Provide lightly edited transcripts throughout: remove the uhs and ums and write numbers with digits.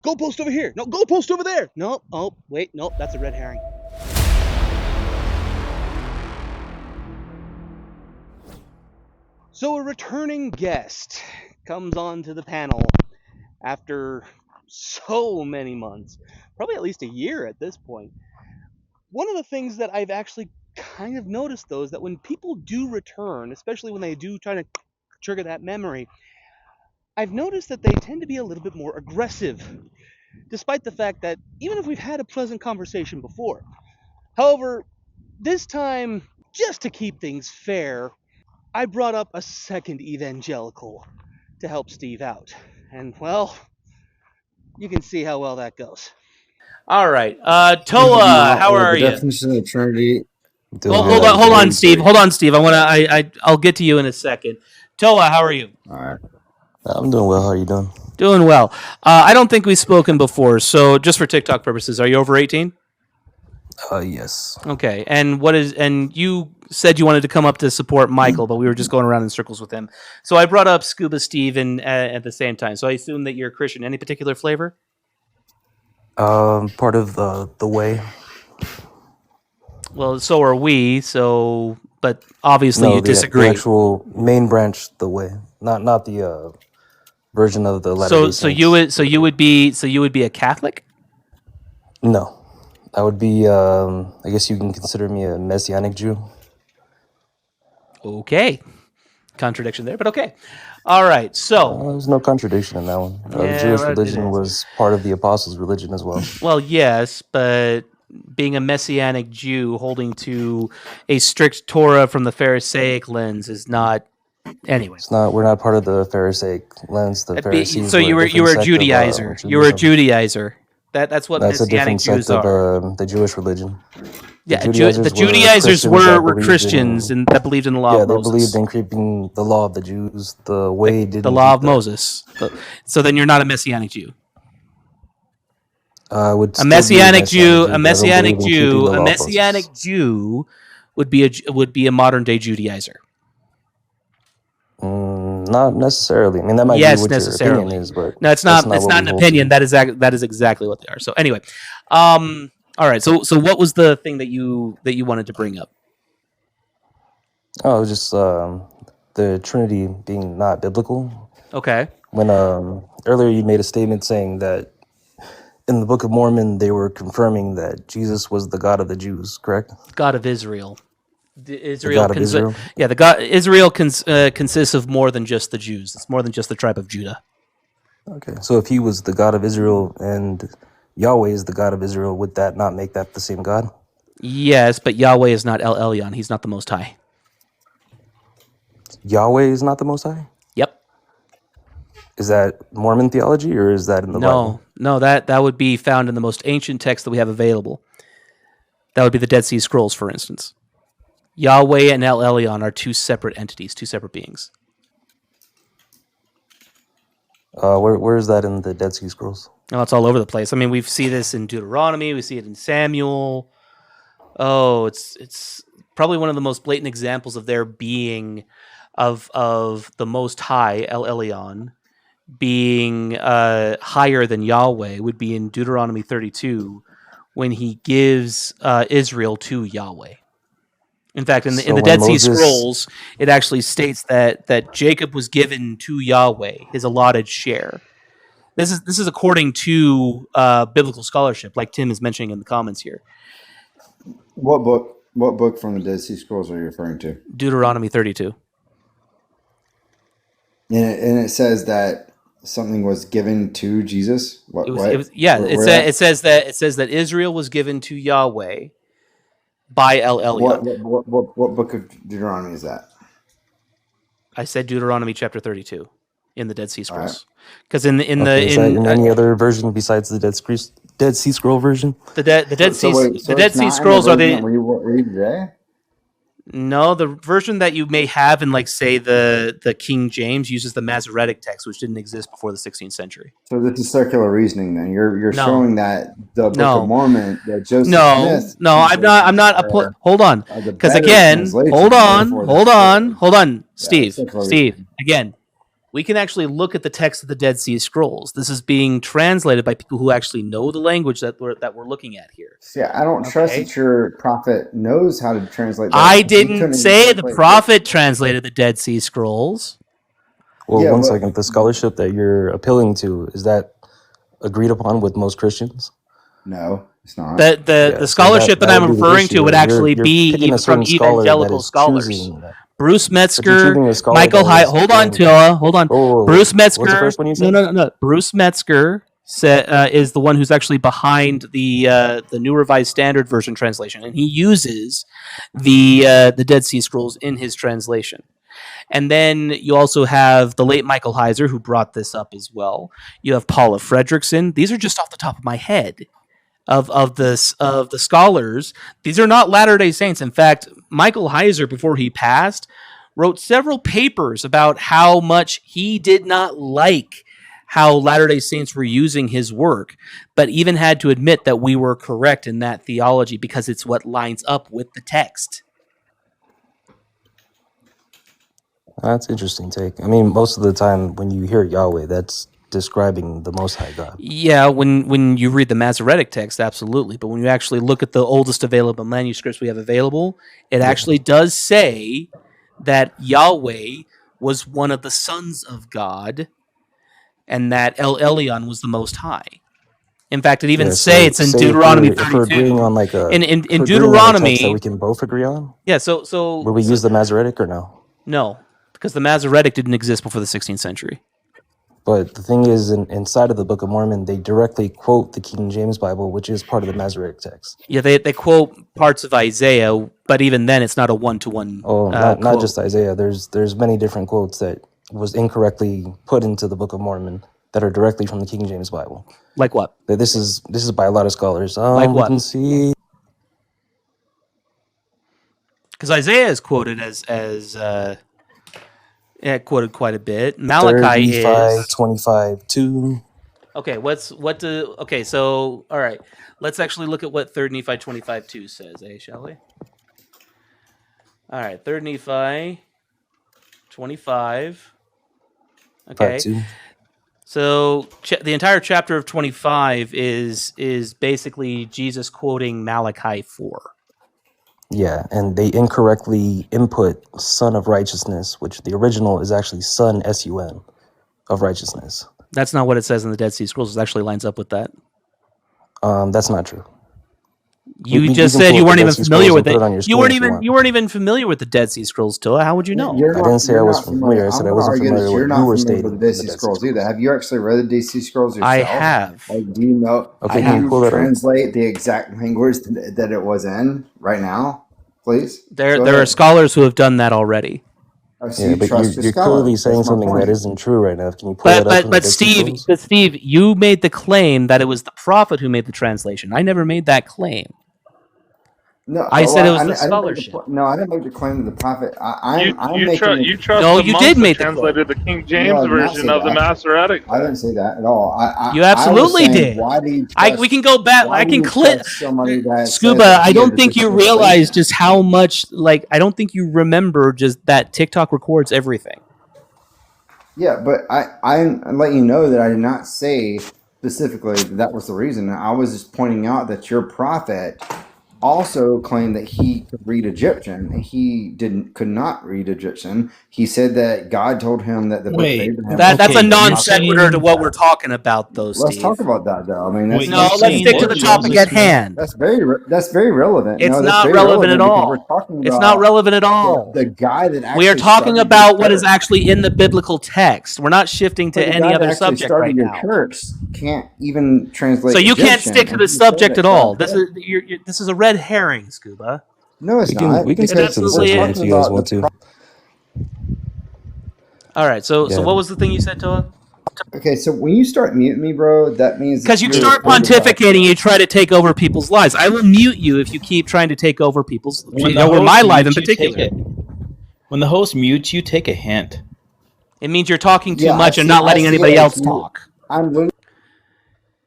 goalpost over here. No, goalpost over there. No, oh, wait, no, that's a red herring. So a returning guest comes onto the panel after so many months, probably at least a year at this point. One of the things that I've actually kind of noticed, though, is that when people do return, especially when they do try to trigger that memory, I've noticed that they tend to be a little bit more aggressive, despite the fact that even if we've had a pleasant conversation before. However, this time, just to keep things fair, I brought up a second evangelical to help Steve out. And, well, you can see how well that goes. All right. Toa, how are you? Definition of the Trinity. Hold on, Steve. I'll get to you in a second. Toa, how are you? All right. I'm doing well. How are you doing? Doing well. I don't think we've spoken before, so just for TikTok purposes, are you over 18? Yes. Okay. And you said you wanted to come up to support Michael, but we were just going around in circles with him. So I brought up Scuba Steve at the same time. So I assume that you're Christian. Any particular flavor? Part of the way. Well, so are we. So, but obviously you disagree. The actual main branch, the way, not the version of the letter. So you would be a Catholic? No, I would be. I guess you can consider me a Messianic Jew. Okay, contradiction there, but okay. All right, so there's no contradiction in that one. The Jewish religion was part of the apostles' religion as well. Well, yes, but being a Messianic Jew holding to a strict Torah from the Pharisaic lens is not. Anyway, it's not. We're not part of the Pharisaic lens. The Pharisees. So you were a Judaizer. You were a Judaizer. That's what Messianic Jews are. The Jewish religion. Yeah, the Judaizers were Christians and that believed in the law of Moses. Yeah, they believed in keeping the law of the Jews. The way the law of Moses. So then you're not a Messianic Jew. Would a Messianic Jew would be a modern day Judaizer. Not necessarily. I mean, that might be what your opinion is, but no, it's not. It's not an opinion. That is exactly what they are. So anyway, all right. So what was the thing that you wanted to bring up? Oh, just the Trinity being not biblical. Okay. When earlier you made a statement saying that in the Book of Mormon they were confirming that Jesus was the God of the Jews, correct? God of Israel. Israel. Yeah, the God Israel consists of more than just the Jews. It's more than just the tribe of Judah. Okay, so if he was the God of Israel and Yahweh is the God of Israel, would that not make that the same God? Yes, but Yahweh is not Elyon. He's not the Most High. Yahweh is not the Most High? Yep. Is that Mormon theology or is that in the Bible? No, that would be found in the most ancient text that we have available. That would be the Dead Sea Scrolls, for instance. Yahweh and Elyon are two separate entities, two separate beings. Where is that in the Dead Sea Scrolls? Oh, it's all over the place. I mean, we see this in Deuteronomy. We see it in Samuel. Oh, it's probably one of the most blatant examples of their being of the Most High, Elyon, being higher than Yahweh would be in Deuteronomy 32 when he gives Israel to Yahweh. In fact, in the Dead Sea Scrolls, it actually states that Jacob was given to Yahweh his allotted share. This is according to biblical scholarship, like Tim is mentioning in the comments here. What book from the Dead Sea Scrolls are you referring to? Deuteronomy 32. And it says that something was given to Jesus. It says that Israel was given to Yahweh by Elyon. What book of Deuteronomy is that? I said Deuteronomy chapter 32 in the Dead Sea Scrolls. Because in any other version besides the Dead Sea Scroll version? The Dead Sea Scrolls are the. Were you reading today? No, the version that you may have in, like, say, the King James uses the Masoretic text, which didn't exist before the 16th century. So this is circular reasoning. Then you're showing that the Book of Mormon that Joseph Smith. No, I'm not. Hold on, because again, hold on, Steve. Again, we can actually look at the text of the Dead Sea Scrolls. This is being translated by people who actually know the language that we're looking at here. See, I don't trust that your prophet knows how to translate that. I didn't say the prophet translated the Dead Sea Scrolls. Well, yeah, 1 second. The scholarship that you're appealing to, is that agreed upon with most Christians? No, it's not. The scholarship that I'm referring to would actually be even from evangelical scholars. Bruce Metzger, Michael Hyatt. Hold on, Tilla. Hold on. Bruce Metzger. What's the first one you said? No. Bruce Metzger is the one who's actually behind the New Revised Standard Version translation, and he uses the Dead Sea Scrolls in his translation. And then you also have the late Michael Heiser, who brought this up as well. You have Paula Fredrickson. These are just off the top of my head of the scholars. These are not Latter-day Saints. In fact, Michael Heiser, before he passed, wrote several papers about how much he did not like how Latter-day Saints were using his work, but even had to admit that we were correct in that theology because it's what lines up with the text. That's an interesting take. I mean, most of the time when you hear Yahweh, that's describing the Most High God. Yeah, when you read the Masoretic text, absolutely. But when you actually look at the oldest available manuscripts we have available, it actually does say that Yahweh was one of the sons of God, and that Elyon was the Most High. In fact, it even states in Deuteronomy 32. If we're agreeing on like a in Deuteronomy text that we can both agree on. Yeah. So will we use the Masoretic or no? No, because the Masoretic didn't exist before the 16th century. But the thing is, inside of the Book of Mormon, they directly quote the King James Bible, which is part of the Masoretic text. Yeah, they quote parts of Isaiah, but even then, it's not a one-to-one. Oh, not just Isaiah. There's many different quotes that was incorrectly put into the Book of Mormon that are directly from the King James Bible. Like what? This is by a lot of scholars. Like what? We can see. Because Isaiah is quoted as quoted quite a bit. Malachi is 25:2. Okay, so all right, let's actually look at what 3 Nephi 25:2 says, shall we? All right, 3 Nephi 25. Okay. 5:2. So the entire chapter of 25 is basically Jesus quoting Malachi 4. Yeah, and they incorrectly input Son of Righteousness, which the original is actually Son, S-U-N, of Righteousness. That's not what it says in the Dead Sea Scrolls. It actually lines up with that. That's not true. You just said you weren't even familiar with it. You weren't even familiar with the Dead Sea Scrolls, Tilla. How would you know? I didn't say I was familiar. I said I wasn't familiar with what you were stating. The Dead Sea Scrolls either. Have you actually read the Dead Sea Scrolls yourself? I have. Like, do you know? Okay, can you translate the exact language that it was in right now, please? There are scholars who have done that already. So but you're clearly saying something that isn't true right now. Can you pull that up? But Steve, you made the claim that it was the prophet who made the translation. I never made that claim. No, I said it was the scholarship. I didn't make the claim of the prophet. You trust the monks that translated the King James version of the Masoretic. I didn't say that at all. You absolutely did. Why do you we can go back. I can clip. Scuba, I don't think you realize just how much. I don't think you remember just that TikTok records everything. Yeah, but I'm letting you know that I did not say specifically that was the reason. I was just pointing out that your prophet also claimed that he could read Egyptian, and he could not read Egyptian. He said that God told him that the book of Abraham. That's a non sequitur to what we're talking about, though. Steve. Let's talk about that, though. I mean, let's stick to the topic at hand. That's very relevant. It's not relevant at all. It's not relevant at all. The guy that actually we are talking about what is actually in the biblical text. We're not shifting to any other subject right now. Church can't even translate. So you can't stick to the subject at all. This is a red herring, Scuba. No, it's not. We can stick to the subject if you guys want to. All right. So what was the thing you said, Toa? Okay, so when you start muting me, bro, that means because you start pontificating, you try to take over people's lives. I will mute you if you keep trying to take over people's, over my life in particular. When the host mutes you, take a hint. It means you're talking too much and not letting anybody else talk.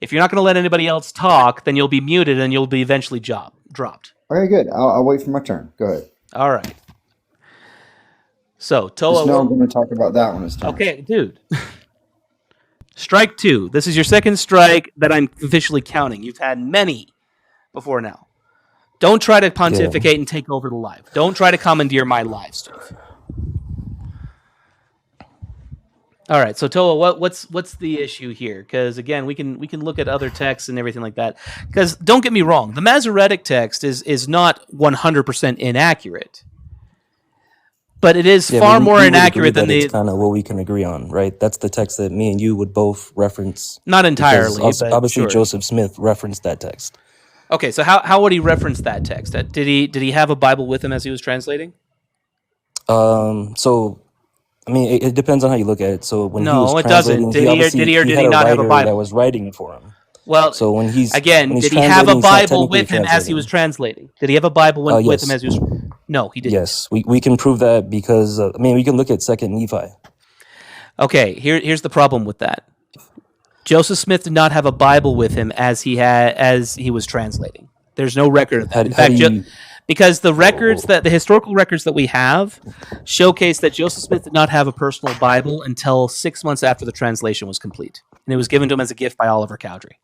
If you're not going to let anybody else talk, then you'll be muted and you'll be eventually dropped. Okay, good. I'll wait for my turn. Go ahead. All right. So Toa, just know I'm going to talk about that one. Okay, dude. Strike 2. This is your second strike that I'm officially counting. You've had many before now. Don't try to pontificate and take over the live. Don't try to commandeer my live, Steve. All right, so Toa, what's the issue here? Because again, we can look at other texts and everything like that. Because don't get me wrong, the Masoretic text is not 100% inaccurate, but it is far more inaccurate than the. It's kind of what we can agree on, right? That's the text that me and you would both reference. Not entirely, but obviously sure. Joseph Smith referenced that text. Okay, so how would he reference that text? Did he have a Bible with him as he was translating? So, I mean, it depends on how you look at it. So when he was translating, did he or did he not have a Bible that was writing for him? Well, so when he's did he have a Bible with him as he was translating? Did he have a Bible with him as he was? No, he didn't. Yes, we can prove that because we can look at 2nd Nephi. Okay, here's the problem with that. Joseph Smith did not have a Bible with him as he was translating. There's no record of that. In fact, because the historical records that we have showcase that Joseph Smith did not have a personal Bible until 6 months after the translation was complete, and it was given to him as a gift by Oliver Cowdery.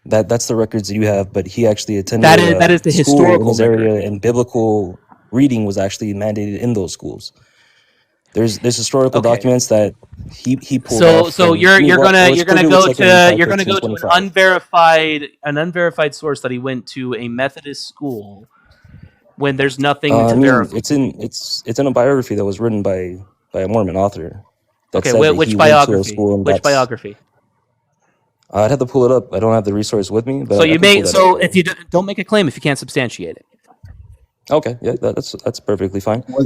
That's the records that you have, but he actually attended that is the historical in his area, and biblical reading was actually mandated in those schools. There's historical documents that he pulled off. So you're gonna go to an unverified source that he went to a Methodist school when there's nothing to verify. It's in a biography that was written by a Mormon author. Which biography? Which biography? I'd have to pull it up. I don't have the resource with me. But if you don't make a claim if you can't substantiate it. Okay, yeah, that's perfectly fine. Sorry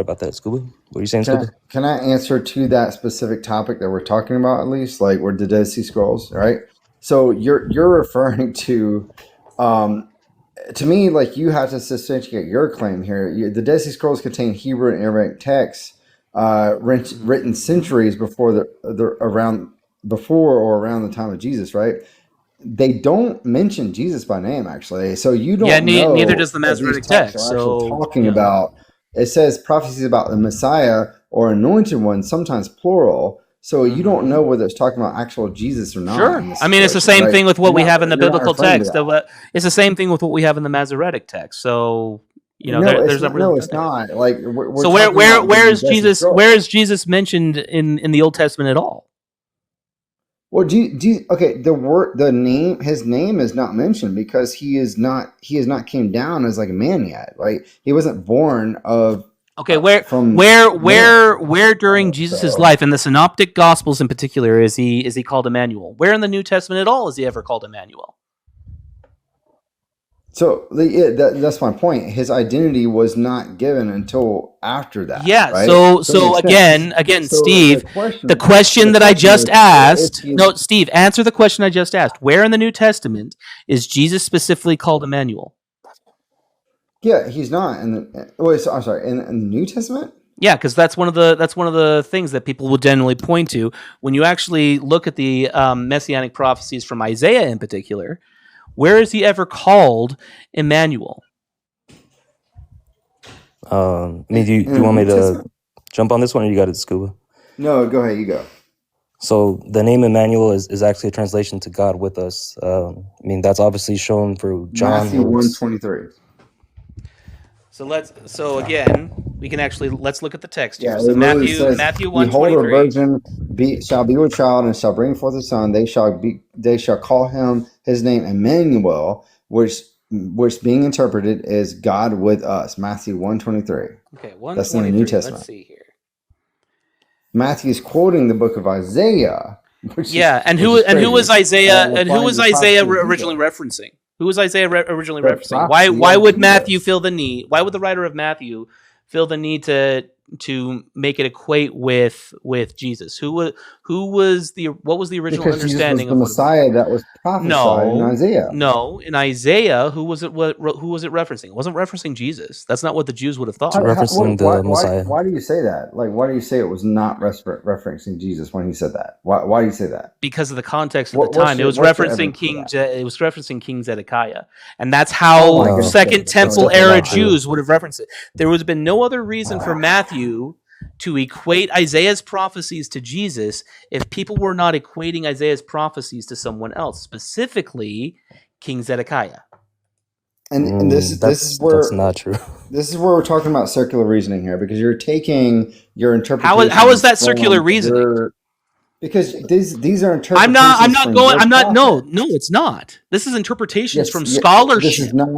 about that, Scuba. What were you saying, Scuba? Can I answer to that specific topic that we're talking about, at least, like where the Dead Sea Scrolls, right? So you're referring to me, like you have to substantiate your claim here. The Dead Sea Scrolls contain Hebrew and Aramaic texts written centuries before around the time of Jesus, right? They don't mention Jesus by name, actually. So you don't know. Neither does the Masoretic text. So talking about, it says prophecies about the Messiah or anointed one, sometimes plural. So you don't know whether it's talking about actual Jesus or not. Sure. I mean, it's the same thing with what we have in the biblical text. It's the same thing with what we have in the Masoretic text. So there's it's not. Like so where is Jesus? Where is Jesus mentioned in the Old Testament at all? Well, the name, his name is not mentioned because he has not came down as like a man yet, right? He wasn't born of. Okay, where during Jesus' life in the Synoptic Gospels in particular is he called Emmanuel? Where in the New Testament at all is he ever called Emmanuel? So that's my point. His identity was not given until after that. Yeah. Right? So again, Steve, the question that I just asked. No, Steve, answer the question I just asked. Where in the New Testament is Jesus specifically called Emmanuel? Yeah, he's not. I'm sorry. In the New Testament. Yeah, because that's one of the things that people will generally point to when you actually look at the messianic prophecies from Isaiah in particular. Where is he ever called Emmanuel? Do you want me to jump on this one, or you got it, Scuba? No, go ahead. You go. So the name Emmanuel is actually a translation to God with us. That's obviously shown for John. Matthew 1:23. So again, we can let's look at the text here. Yeah, so Matthew 1:23. Behold, a virgin shall be with child and shall bring forth a son. They shall call him his name Emmanuel, which being interpreted is God with us. Matthew 1:23. Okay, 1:23. That's in the New Testament. Let's see here. Matthew's quoting the book of Isaiah. And who was Isaiah originally referencing? Who was Isaiah originally referencing? Why would Matthew feel the need? Why would the writer of Matthew feel the need to make it equate with Jesus? What was the original understanding of the Messiah that was prophesied in Isaiah? No, in Isaiah, who was it referencing? It wasn't referencing Jesus. That's not what the Jews would have thought. Referencing the Messiah. Why do you say that? Like, why do you say it was not referencing Jesus when he said that? Why do you say that? Because of the context of the time. It was referencing King Zedekiah, and that's how Second Temple era Jews would have referenced it. There would have been no other reason for Matthew to equate Isaiah's prophecies to Jesus if people were not equating Isaiah's prophecies to someone else, specifically King Zedekiah. And this is where that's not true. This is where we're talking about circular reasoning here, because you're taking your interpretation. How is that circular reasoning? Because these are interpretations. No, it's not. This is interpretations from scholarship. This is not.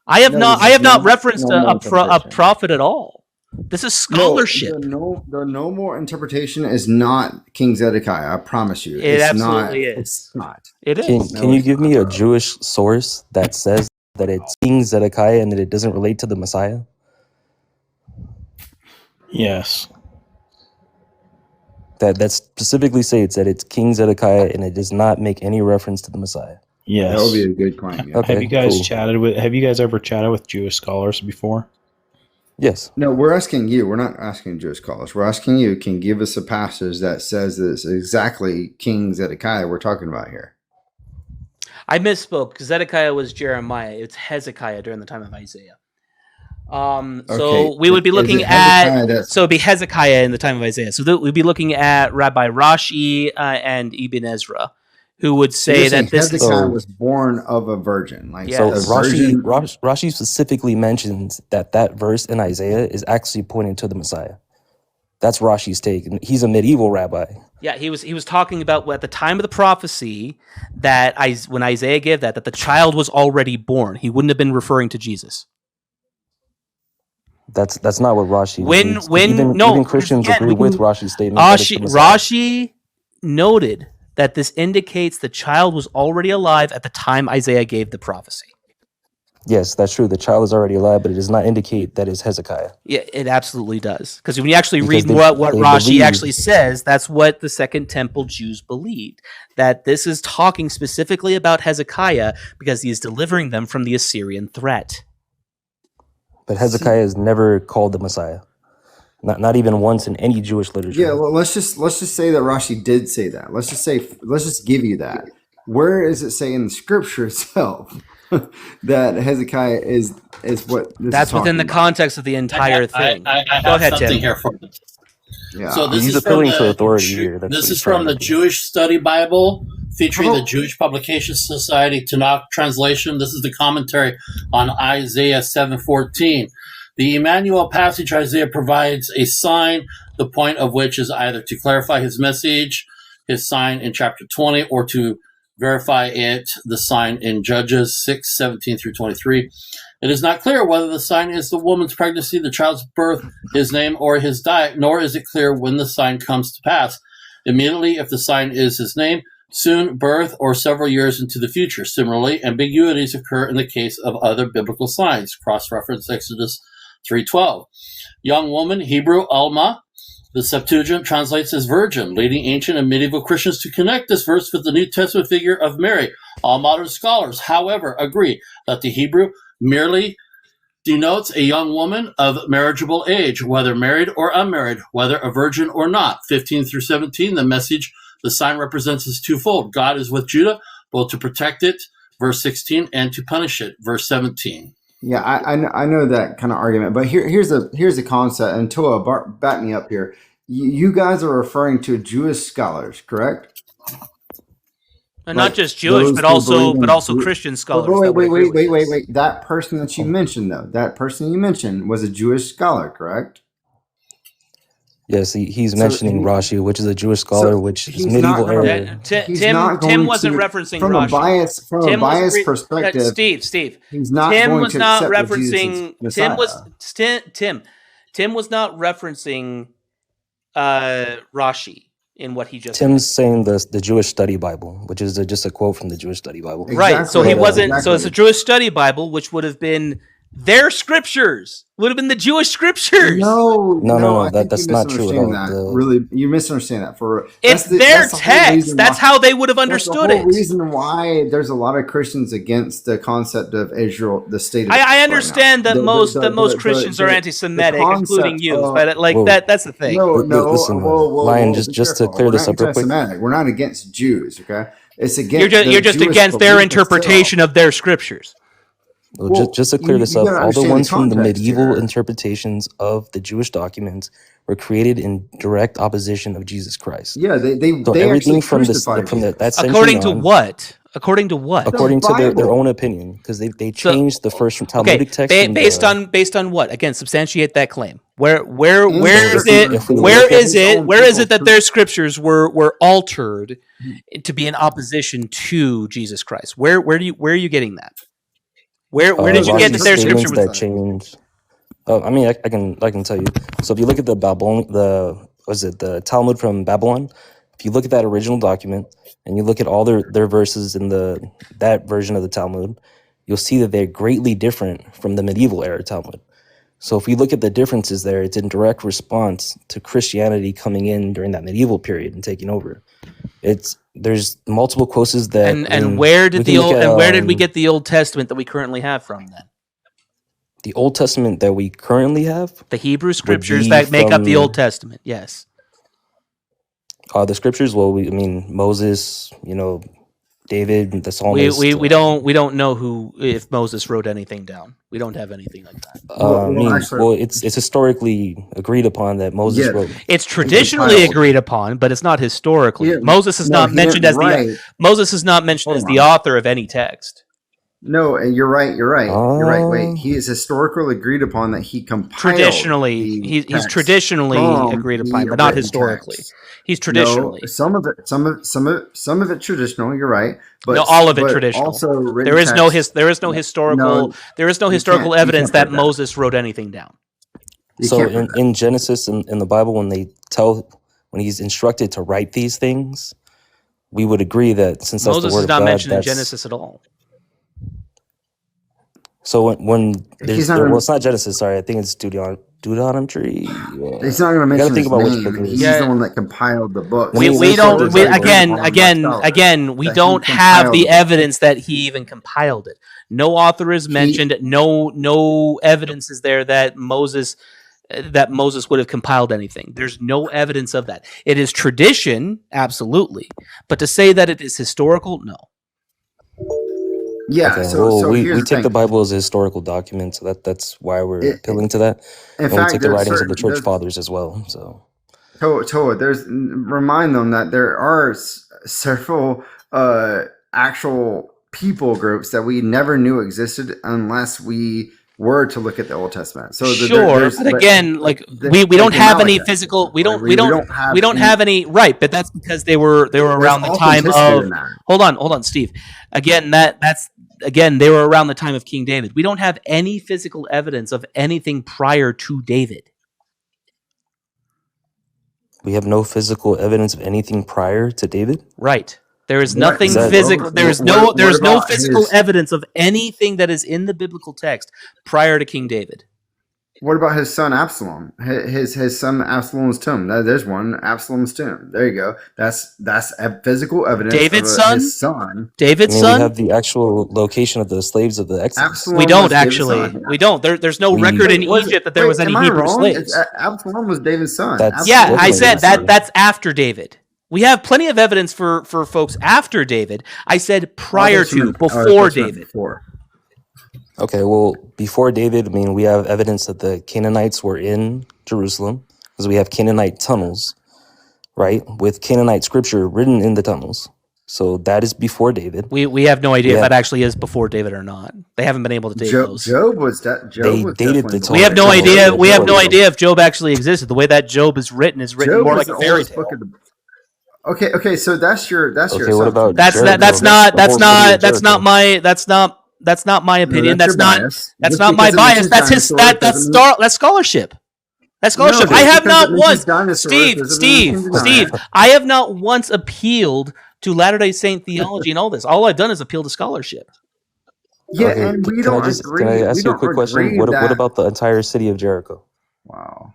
I have not referenced a prophet at all. This is scholarship. The no more interpretation is not King Zedekiah. I promise you. It absolutely is. It's not. It is. Can you give me a Jewish source that says that it's King Zedekiah and that it doesn't relate to the Messiah? Yes. That specifically states that it's King Zedekiah and it does not make any reference to the Messiah. Yes. That would be a good claim. Yeah. Okay, have you guys ever chatted with Jewish scholars before? Yes. No, we're asking you. We're not asking Jewish scholars. We're asking you, can you give us a passage that says that it's exactly King Zedekiah we're talking about here? I misspoke, because Zedekiah was Jeremiah. It's Hezekiah during the time of Isaiah. So we would be looking so it'd be Hezekiah in the time of Isaiah. So we'd be looking at Rabbi Rashi and Ibn Ezra, who would say that this Hezekiah was born of a virgin. So Rashi specifically mentions that verse in Isaiah is actually pointing to the Messiah. That's Rashi's take. And he's a medieval rabbi. Yeah, he was talking about at the time of the prophecy that when Isaiah gave that the child was already born. He wouldn't have been referring to Jesus. That's not what Rashi means. Even Christians agree with Rashi's statement. Rashi noted that this indicates the child was already alive at the time Isaiah gave the prophecy. Yes, that's true. The child is already alive, but it does not indicate that it's Hezekiah. Yeah, it absolutely does. Because when you actually read what Rashi actually says, that's what the Second Temple Jews believed. That this is talking specifically about Hezekiah because he is delivering them from the Assyrian threat. But Hezekiah is never called the Messiah. Not even once in any Jewish literature. Yeah, well, let's just say that Rashi did say that. Let's just give you that. Where does it say in the scripture itself that Hezekiah is what this that's is within the context of the entire thing. I Go ahead, something Tim. here for you. Yeah. So this He's is appealing from to the authority here. This is from the Jewish Study Bible, featuring the Jewish Publication Society Tanakh translation. This is the commentary on Isaiah 7:14. The Emmanuel passage Isaiah provides a sign, the point of which is either to clarify his message, his sign in chapter 20, or to verify it, the sign in Judges 6:17 through 23. It is not clear whether the sign is the woman's pregnancy, the child's birth, his name, or his diet, nor is it clear when the sign comes to pass. Immediately, if the sign is his name, soon, birth, or several years into the future. Similarly, ambiguities occur in the case of other biblical signs. Cross-reference Exodus 3:12. Young woman, Hebrew, Alma. The Septuagint translates as virgin, leading ancient and medieval Christians to connect this verse with the New Testament figure of Mary. All modern scholars, however, agree that the Hebrew merely denotes a young woman of marriageable age, whether married or unmarried, whether a virgin or not. 15 through 17, the sign represents is twofold. God is with Judah, both to protect it, verse 16, and to punish it, verse 17. Yeah, I know that kind of argument, but here's the concept. And Toa, back me up here. You guys are referring to Jewish scholars, correct? And not just Jewish, but also Christian scholars. Wait. That person that you mentioned, was a Jewish scholar, correct? Yes, he's mentioning Rashi, which is a Jewish scholar, which is medieval era. Tim wasn't referencing Rashi. From a biased perspective, Steve. He's not Tim going was to not accept referencing. Tim was not referencing Rashi in what he just. Tim's saying the Jewish Study Bible, which is just a quote from the Jewish Study Bible. Right. So he wasn't. Exactly. So it's a Jewish Study Bible, which would have been their scriptures. Would have been the Jewish scriptures. No. That's not true at all. Really, you misunderstand that. It's their text. That's how they would have understood it. That's the whole reason why there's a lot of Christians against the concept of Israel, the state of Israel. I understand that most Christians are anti-Semitic, including you. But that's the thing. Listen, Lion, just to clear this up real quick. We're not against Jews, okay? It's against you're just against their interpretation of their scriptures. Well, just to clear this up, all the ones from the medieval interpretations of the Jewish documents were created in direct opposition of Jesus Christ. Yeah, they everything from that century according to what? According to what? According to their own opinion, because they changed the first Talmudic text. Based on what? Again, substantiate that claim. Where is it that their scriptures were altered to be in opposition to Jesus Christ? Where are you getting that? Where did you get that their scripture was changed? I mean, I can tell you. So if you look at the Talmud from Babylon, if you look at that original document and you look at all their verses in that version of the Talmud, you'll see that they're greatly different from the medieval era Talmud. So if we look at the differences there, it's in direct response to Christianity coming in during that medieval period and taking over. There's multiple quotes that where did we get the Old Testament that we currently have from then? The Old Testament that we currently have? The Hebrew scriptures that make up the Old Testament, yes. The scriptures, Moses, David, the psalmist. We don't know if Moses wrote anything down. We don't have anything like that. It's historically agreed upon that Moses wrote. It's traditionally agreed upon, but it's not historically. Yeah. Moses is not mentioned as the author of any text. No, and you're right. You're right. Wait, he is historically agreed upon that he compiled. Traditionally, he's traditionally agreed upon, but not historically. Text. He's traditionally. No, some of it traditional. You're right, but no, all of it traditional. Also, there is no historical evidence that Moses wrote anything down. So in Genesis in the Bible, when he's instructed to write these things, we would agree that since that's Moses the word is not of God, mentioned in Genesis at all. So it's not Genesis. Sorry, I think it's Deuteronomy. He's not going to mention his name. He's the one that compiled the book. We don't have the evidence that he even compiled it. No author is mentioned. No evidence is there that Moses would have compiled anything. There's no evidence of that. It is tradition, absolutely, but to say that it is historical, no. Yeah, okay, so we take the Bible as a historical document, so that's why we're appealing to that. And we take the writings of the church fathers as well. So, remind them that there are several actual people groups that we never knew existed unless we were to look at the Old Testament. So but again, we don't have any physical. We don't have any right, but that's because they were around the time of. Hold on, Steve. Again, they were around the time of King David. We don't have any physical evidence of anything prior to David. We have no physical evidence of anything prior to David? Right. There is nothing physical. There's no physical evidence of anything that is in the biblical text prior to King David. What about his son Absalom? His son Absalom's tomb. There's one, Absalom's tomb. There you go. That's a physical evidence. David's of his son. David's son. We have the actual location of the slaves of the Exodus. We don't actually. We don't. There's no record in Egypt that there was any Hebrew slaves. Absalom was David's son. I said that's after David. We have plenty of evidence for folks after David. I said prior to, before David. Okay, well, before David, we have evidence that the Canaanites were in Jerusalem, because we have Canaanite tunnels, right, with Canaanite scripture written in the tunnels. So that is before David. We have no idea if that actually is before David or not. They haven't been able to date those. Job was dated the tunnels. We have no idea. We have no idea if Job actually existed. The way that Job is written more like a fairy tale. Okay, so that's your. What about that's not my opinion. That's not my bias. That's scholarship. That's scholarship. I have not once, Steve. I have not once appealed to Latter-day Saint theology and all this. All I've done is appeal to scholarship. Yeah, Okay, and we can I don't just agree. can I ask We you a don't quick question? agree What that. about the entire city of Jericho? Wow.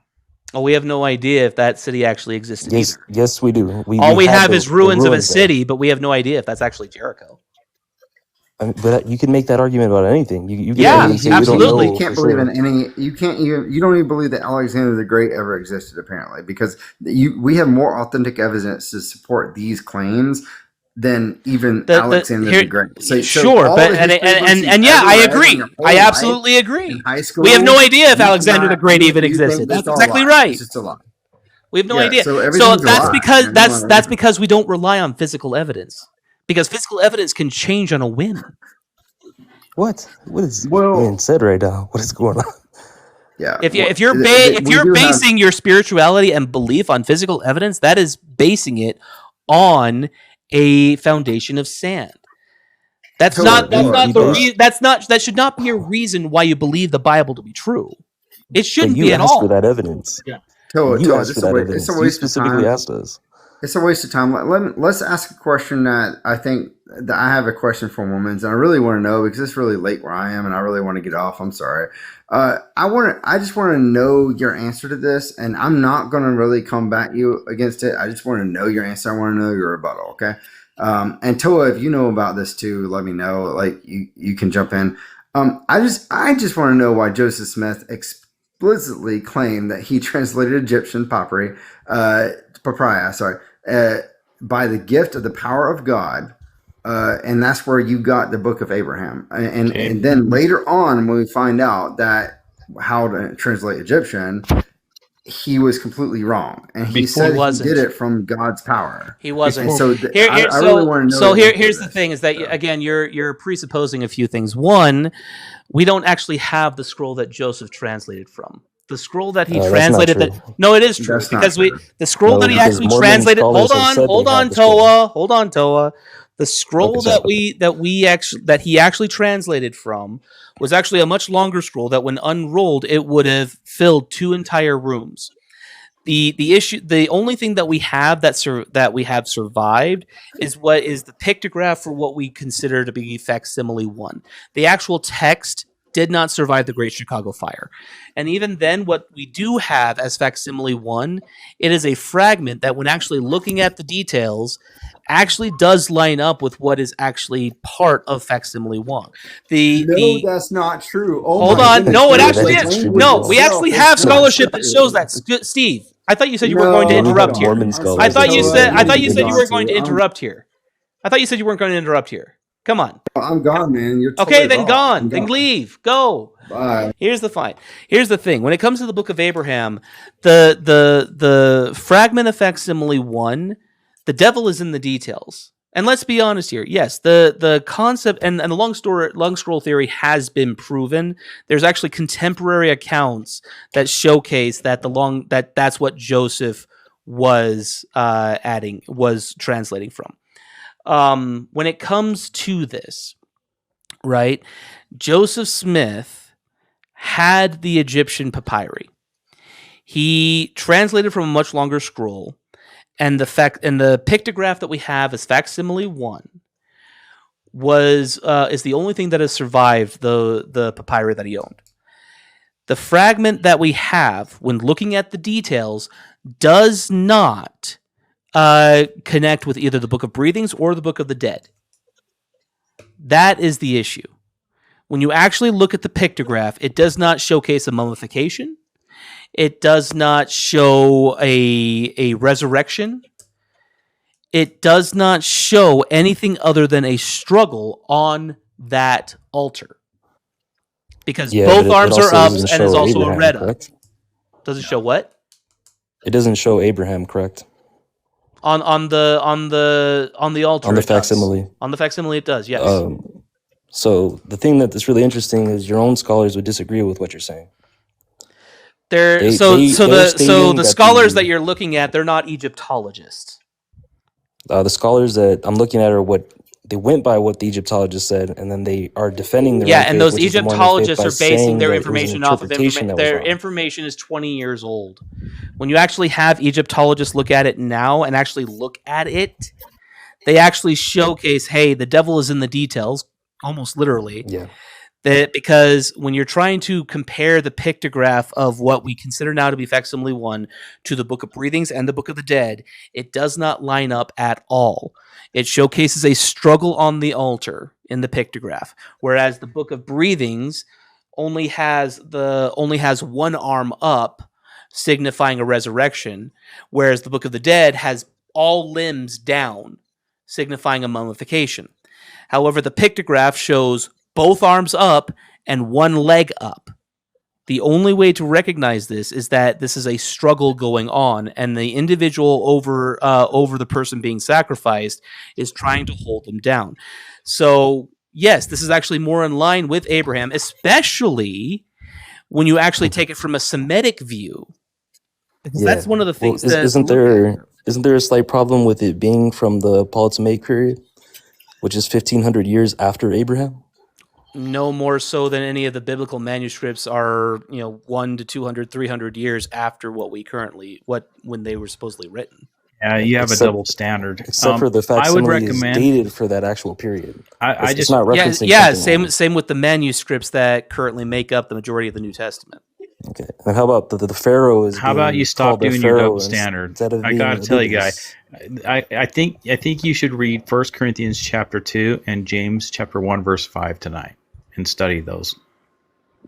Oh, we have no idea if that city actually existed Yes, either. yes, we do. All we have have is ruins of a there. city, but we have no idea if that's actually Jericho. I mean, but you can make that argument about anything. You can Yeah, even say absolutely. You can't believe in any. You can't even. You don't even believe that Alexander the Great ever existed, apparently, because we have more authentic evidence to support these claims than even Alexander the Great. So, sure, but and yeah, I agree. I absolutely agree. High school, we have no idea if Alexander the Great even existed. That's exactly right. It's just a lie. We have no idea. So that's because that's because we don't rely on physical evidence. Because physical evidence can change on a whim. What is being said right now? What is going on? Yeah. If you're basing your spirituality and belief on physical evidence, that is basing it on a foundation of sand. That should not be a reason why you believe the Bible to be true. It shouldn't be at all. You asked for that evidence. Yeah. You asked for that evidence. You specifically asked us. It's a waste of time. Let's ask a question that I think that I have a question for Mormons, and I really want to know because it's really late where I am, and I really want to get off. I'm sorry. I just want to know your answer to this, and I'm not going to really combat you against it. I just want to know your answer. I want to know your rebuttal. Okay. And Toa, if you know about this too, let me know. Like you can jump in. I just want to know why Joseph Smith explicitly claimed that he translated Egyptian papyri, by the gift of the power of God, and that's where you got the Book of Abraham. And then later on, when we find out that how to translate Egyptian, he was completely wrong, and he said he did it from God's power. He wasn't. And so I really want to know. So here's the thing: is that again, you're presupposing a few things. One, we don't actually have the scroll that Joseph translated from. The scroll that he translated no, it is true because the scroll that he actually translated. Hold on, Toa. The scroll that he actually translated from was actually a much longer scroll that, when unrolled, it would have filled 2 entire rooms. The only thing that we have that we have survived is what is the pictograph for what we consider to be facsimile 1. The actual text did not survive the Great Chicago Fire. And even then, what we do have as facsimile 1, it is a fragment that, when actually looking at the details, actually does line up with what is actually part of facsimile 1. That's not true. Hold on. No, it actually is. No, we actually have scholarship that shows that. Steve, I thought you said you weren't going to interrupt here. I thought you said you weren't going to interrupt here. I thought you said you weren't going to interrupt here. Come on. I'm gone, man. You're totally okay. Then gone. Then leave. Go. Bye. Here's the thing. When it comes to the Book of Abraham, the fragment of facsimile 1, the devil is in the details. And let's be honest here. Yes, the concept and the long scroll theory has been proven. There's actually contemporary accounts that showcase that that's what Joseph was translating from. When it comes to this, right, Joseph Smith had the Egyptian papyri. He translated from a much longer scroll, and the pictograph that we have as facsimile 1 is the only thing that has survived the papyri that he owned. The fragment that we have, when looking at the details, does not connect with either the Book of Breathings or the Book of the Dead. That is the issue. When you actually look at the pictograph, it does not showcase a mummification. It does not show a resurrection. It does not show anything other than a struggle on that altar. Because both arms are up and is also a red up. Does it show what? It doesn't show Abraham, correct? On the altar, on the facsimile. On the facsimile, it does. Yes. So the thing that's really interesting is your own scholars would disagree with what you're saying. The scholars that you're looking at, they're not Egyptologists. The scholars that I'm looking at are what they went by what the Egyptologists said, and then they are defending their own faith, and those Egyptologists are basing their information off of information. Their information is 20 years old. When you actually have Egyptologists look at it now and actually look at it, they actually showcase, hey, the devil is in the details. almost literally. Yeah. That because when you're trying to compare the pictograph of what we consider now to be facsimile 1 to the Book of Breathings and the Book of the Dead, it does not line up at all. It showcases a struggle on the altar in the pictograph, whereas the Book of Breathings only has one arm up, signifying a resurrection, whereas the Book of the Dead has all limbs down, signifying a mummification. However, the pictograph shows both arms up and one leg up. The only way to recognize this is that this is a struggle going on, and the individual over the person being sacrificed is trying to hold them down. So, yes, this is actually more in line with Abraham, especially when you actually take it from a Semitic view. Because that's one of the things isn't there a slight problem with it being from the Ptolemaic period, which is 1500 years after Abraham? No more so than any of the biblical manuscripts are, 1 to 200, 300 years after when they were supposedly written. Yeah, you have a double standard. Except for the facsimile is dated for that actual period. It's not referencing same with the manuscripts that currently make up the majority of the New Testament. Okay, and how about the Pharaoh is? How about you stop doing your double standard? I gotta tell you, guys, I think you should read 1 Corinthians chapter 2 and James chapter 1 verse 5 tonight and study those.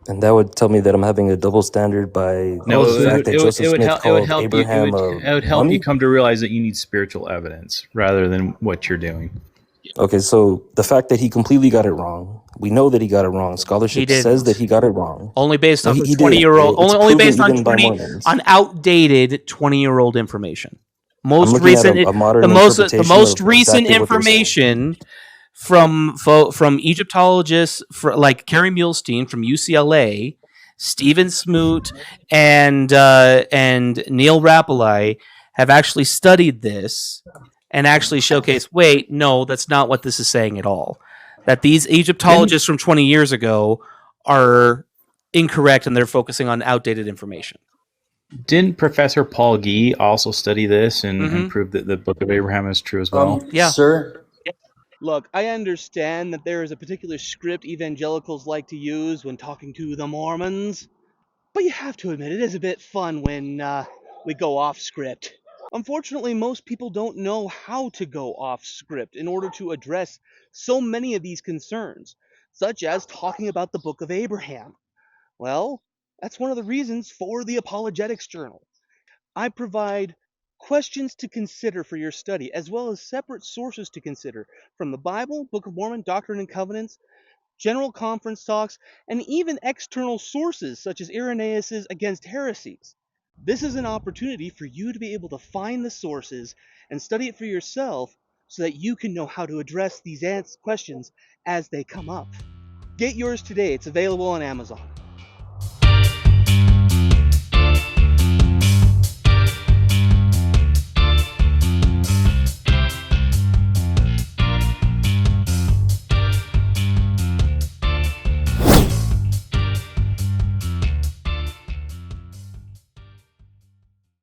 And that would tell me that I'm having a double standard by the fact that Joseph Smith called Abraham it would help you come to realize that you need spiritual evidence rather than what you're doing. Okay, so the fact that he completely got it wrong, we know that he got it wrong. Scholarship says that he got it wrong. Only based on 20-year-old, only based on outdated 20-year-old information. Most recent information from Egyptologists like Kerry Muhlestein from UCLA, Stephen Smoot, and Neil Rapoli have actually studied this and actually showcased, wait, no, that's not what this is saying at all. That these Egyptologists from 20 years ago are incorrect and they're focusing on outdated information. Didn't Professor Paul Gee also study this and prove that the Book of Abraham is true as well? Yeah. Sir? Look, I understand that there is a particular script evangelicals like to use when talking to the Mormons, but you have to admit it is a bit fun when we go off script. Unfortunately, most people don't know how to go off script in order to address so many of these concerns, such as talking about the Book of Abraham. Well, that's one of the reasons for the Apologetics Journal. I provide questions to consider for your study, as well as separate sources to consider from the Bible, Book of Mormon, Doctrine and Covenants, general conference talks, and even external sources such as Irenaeus' Against Heresies. This is an opportunity for you to be able to find the sources and study it for yourself so that you can know how to address these questions as they come up. Get yours today. It's available on Amazon.